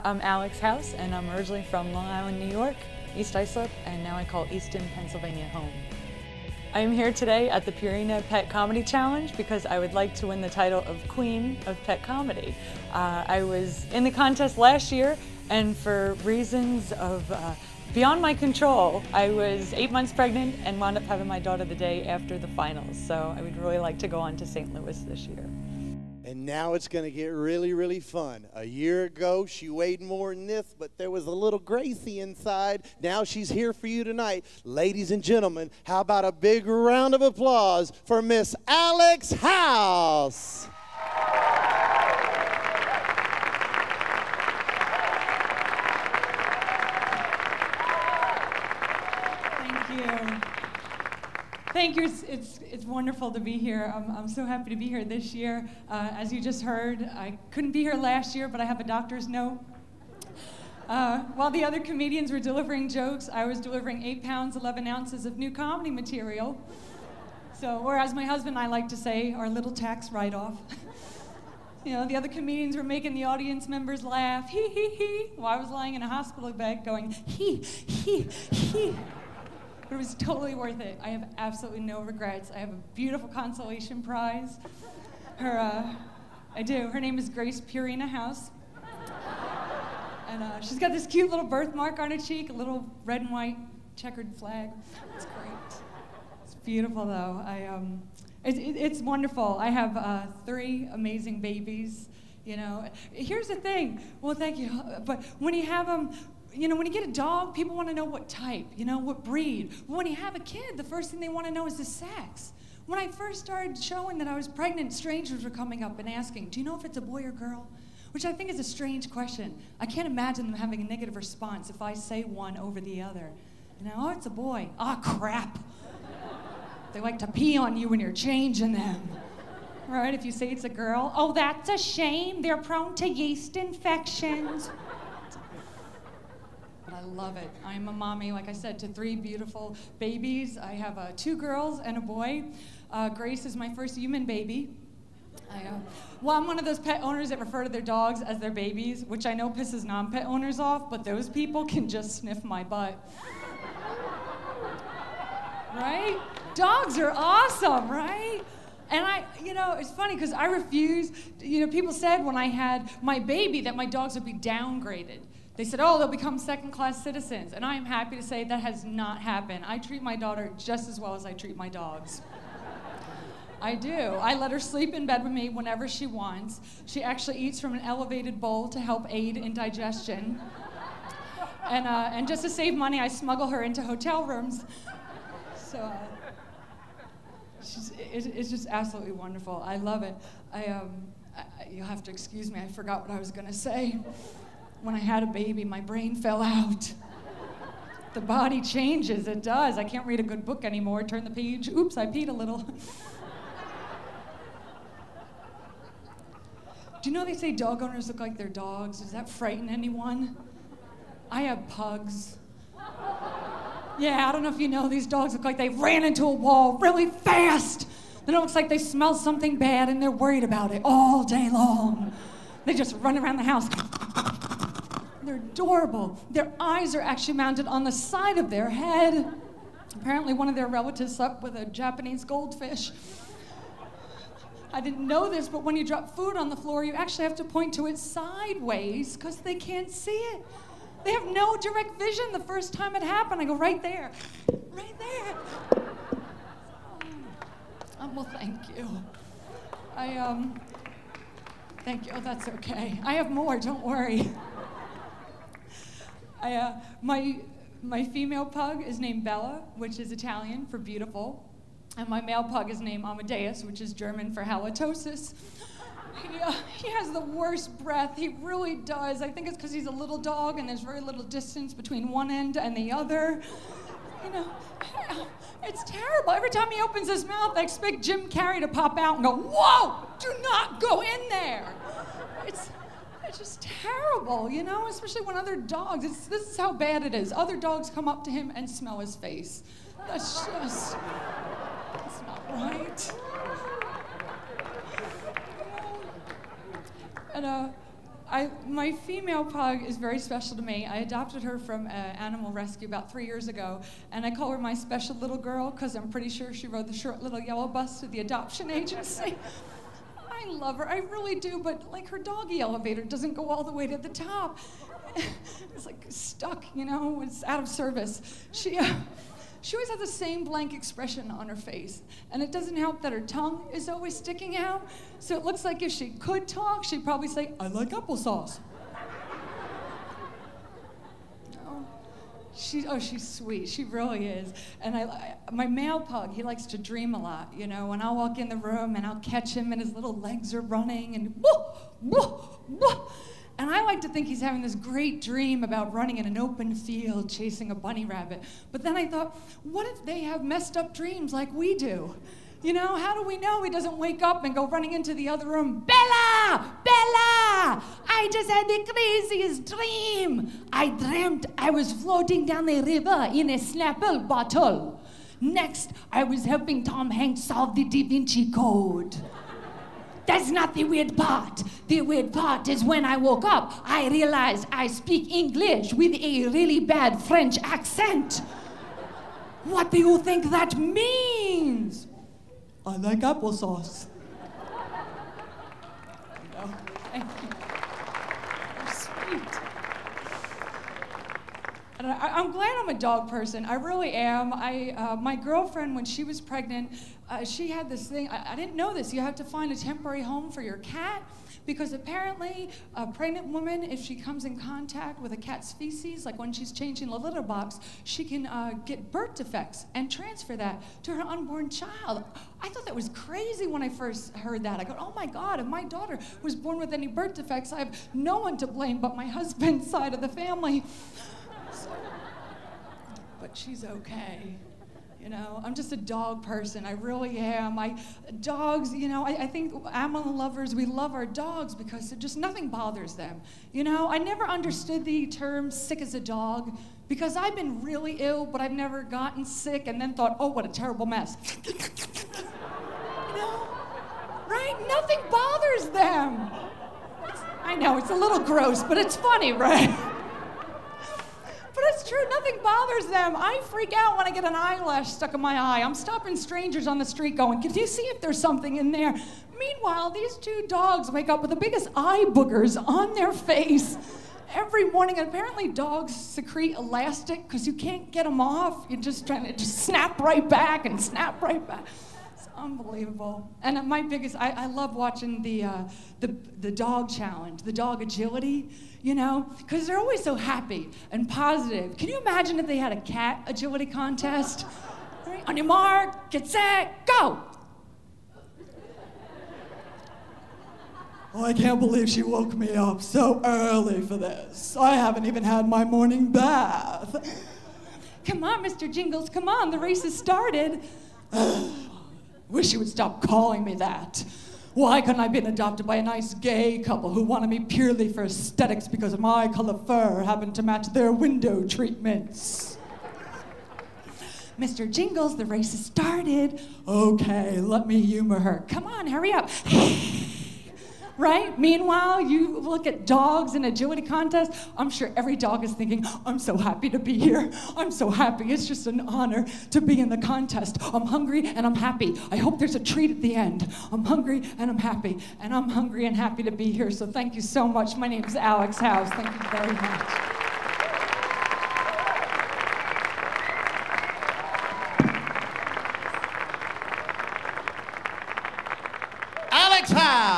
I'm Alex House, and I'm originally from Long Island, New York, East Islip, and now I call Easton, Pennsylvania home. I am here today at the Purina Pet Comedy Challenge because I would like to win the title of Queen of Pet Comedy. I was in the contest last year, and for reasons of beyond my control, I was 8 months pregnant and wound up having my daughter the day after the finals. So I would really like to go on to St. Louis this year. And now it's going to get really, really fun. A year ago, she weighed more than this, but there was a little Gracie inside. Now she's here for you tonight. Ladies and gentlemen, how about a big round of applause for Miss Alex House? Thank you. It's wonderful to be here. I'm so happy to be here this year. As you just heard, I couldn't be here last year, but I have a doctor's note. While the other comedians were delivering jokes, I was delivering 8 pounds, 11 ounces of new comedy material. So, or as my husband and I like to say, our little tax write-off. You know, the other comedians were making the audience members laugh, hee, hee, hee, while I was lying in a hospital bed going, hee, hee, hee. But it was totally worth it. I have absolutely no regrets. I have a beautiful consolation prize. I do. Her name is Purina House. And she's got this cute little birthmark on her cheek, a little red and white checkered flag. It's great. It's beautiful, though. It's wonderful. I have 3 amazing babies. You know, here's the thing. Well, thank you. But when you have them, you know, when you get a dog, people want to know what type, you know, what breed. When you have a kid, the first thing they want to know is the sex. When I first started showing that I was pregnant, strangers were coming up and asking, do you know if it's a boy or girl? Which I think is a strange question. I can't imagine them having a negative response if I say one over the other. You know, oh, it's a boy. Ah, crap. They like to pee on you when you're changing them. Right, if you say it's a girl, oh, that's a shame. They're prone to yeast infections. But I love it. I'm a mommy, like I said, to 3 beautiful babies. I have 2 girls and a boy. Grace is my first human baby. Well, I'm one of those pet owners that refer to their dogs as their babies, which I know pisses non-pet owners off, but those people can just sniff my butt. Right? Dogs are awesome, right? And you know, it's funny because I refuse, you know, people said when I had my baby that my dogs would be downgraded. They said, oh, they'll become second-class citizens. And I am happy to say that has not happened. I treat my daughter just as well as I treat my dogs. I do. I let her sleep in bed with me whenever she wants. She actually eats from an elevated bowl to help aid in digestion. And just to save money, I smuggle her into hotel rooms. So it's just absolutely wonderful. I love it. You'll have to excuse me. I forgot what I was going to say. When I had a baby, my brain fell out. The body changes, it does. I can't read a good book anymore. Turn the page, oops, I peed a little. Do you know they say dog owners look like their dogs? Does that frighten anyone? I have pugs. Yeah, I don't know if you know, these dogs look like they ran into a wall really fast. Then it looks like they smell something bad and they're worried about it all day long. They just run around the house. They're adorable. Their eyes are actually mounted on the side of their head. Apparently one of their relatives slept with a Japanese goldfish. I didn't know this, but when you drop food on the floor, you actually have to point to it sideways because they can't see it. They have no direct vision. The first time it happened, I go, right there, right there. Well, thank you. Thank you, oh, that's okay. I have more, don't worry. My female pug is named Bella, which is Italian for beautiful. And my male pug is named Amadeus, which is German for halitosis. He has the worst breath, he really does. I think it's because he's a little dog and there's very little distance between one end and the other. You know, it's terrible. Every time he opens his mouth, I expect Jim Carrey to pop out and go, whoa, do not go in there. It's just terrible, you know, especially when other dogs, this is how bad it is. Other dogs come up to him and smell his face. That's not right. And My female pug is very special to me. I adopted her from animal rescue about 3 years ago, and I call her my special little girl because I'm pretty sure she rode the short little yellow bus to the adoption agency. I love her, I really do, but like her doggy elevator doesn't go all the way to the top. It's like stuck, you know, it's out of service. She always has the same blank expression on her face, and it doesn't help that her tongue is always sticking out, so it looks like if she could talk, she'd probably say, "I like applesauce." She's sweet. She really is. And my male pug, he likes to dream a lot, you know, and I'll walk in the room and I'll catch him and his little legs are running and whoa, whoa, whoa. And I like to think he's having this great dream about running in an open field chasing a bunny rabbit. But then I thought, what if they have messed up dreams like we do? You know, how do we know he doesn't wake up and go running into the other room? Bella! Bella! I just had the craziest dream. I dreamt I was floating down the river in a Snapple bottle. Next, I was helping Tom Hanks solve the Da Vinci Code. That's not the weird part. The weird part is when I woke up, I realized I speak English with a really bad French accent. What do you think that means? I like applesauce. Thank you. You're sweet. And I'm glad I'm a dog person. I really am. My girlfriend, when she was pregnant, she had this thing. I didn't know this. You have to find a temporary home for your cat. Because apparently, a pregnant woman, if she comes in contact with a cat's feces, like when she's changing the litter box, she can get birth defects and transfer that to her unborn child. I thought that was crazy when I first heard that. I go, oh my God, if my daughter was born with any birth defects, I have no one to blame but my husband's side of the family. But she's okay. You know, I'm just a dog person. I really am. Dogs, you know, I think animal lovers, we love our dogs because just nothing bothers them. You know, I never understood the term sick as a dog because I've been really ill, but I've never gotten sick and then thought, oh, what a terrible mess. You know, right? Nothing bothers them. I know, it's a little gross, but it's funny, right? But it's true, nothing bothers them. I freak out when I get an eyelash stuck in my eye. I'm stopping strangers on the street going, can you see if there's something in there? Meanwhile, these two dogs wake up with the biggest eye boogers on their face every morning. And apparently dogs secrete elastic because you can't get them off. You're just trying to just snap right back and snap right back. It's unbelievable. And my biggest, I love watching the dog challenge, the dog agility. You know, because they're always so happy and positive. Can you imagine if they had a cat agility contest? All right, on your mark, get set, go! Oh, I can't believe she woke me up so early for this. I haven't even had my morning bath. Come on, Mr. Jingles, come on, the race has started. Wish you would stop calling me that. Why couldn't I have been adopted by a nice gay couple who wanted me purely for aesthetics because my color fur happened to match their window treatments? Mr. Jingles, the race has started. Okay, let me humor her. Come on, hurry up. Right? Meanwhile, you look at dogs in agility contests, I'm sure every dog is thinking, I'm so happy to be here. I'm so happy. It's just an honor to be in the contest. I'm hungry and I'm happy. I hope there's a treat at the end. I'm hungry and I'm happy. And I'm hungry and happy to be here. So thank you so much. My name is Alex House. Thank you very much. Alex Howe.